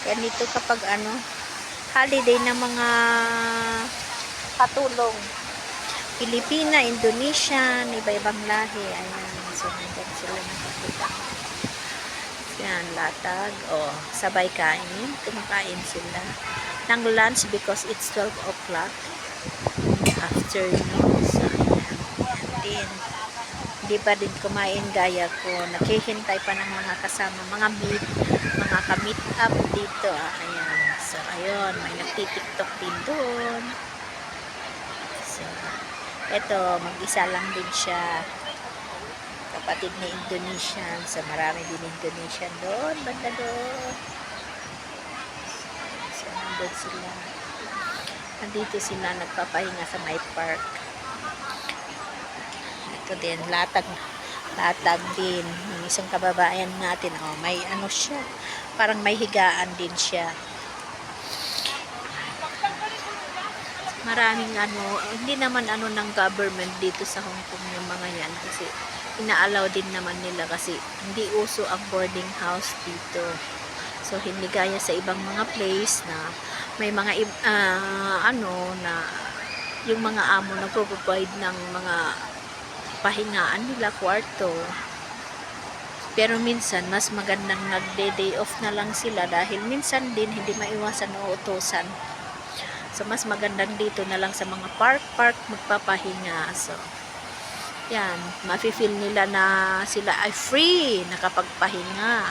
Ganito kapag holiday ng mga katulong. Pilipina, Indonesian, iba-ibang lahi. Ayan. So, nandyan sila nakakita. Yan, latag. O, sabay kain. Kumakain sila ng lunch because it's 12 o'clock afternoon. So, ayan. Din. Hindi pa din kumain gaya ko. Naghihintay pa ng mga kasama. Mga ka-meet up dito. Ayan. So, ayun. May nagtitiktok din doon. So, eto, mag-isa lang din siya. Kapatid ni Indonesian. So, marami din Indonesian doon. Banda doon. So, nandun sila. Nandito sila nagpapahinga sa my park. Ito din, latag din. Yung isang kababayan natin, may siya. Parang may higaan din siya. Maraming hindi naman ng government dito sa Hong Kong yung mga yan kasi inaalaw din naman nila kasi hindi uso ang boarding house dito. So hindi gaya sa ibang mga place na may mga na yung mga amo nagpo-provide ng mga pahingaan nila, kwarto. Pero minsan mas magandang nagde-day off na lang sila dahil minsan din hindi maiwasan o utusan. So, mas magandang dito na lang sa mga park magpapahinga. So, yan. Mafe-feel nila na sila ay free nakapagpahinga.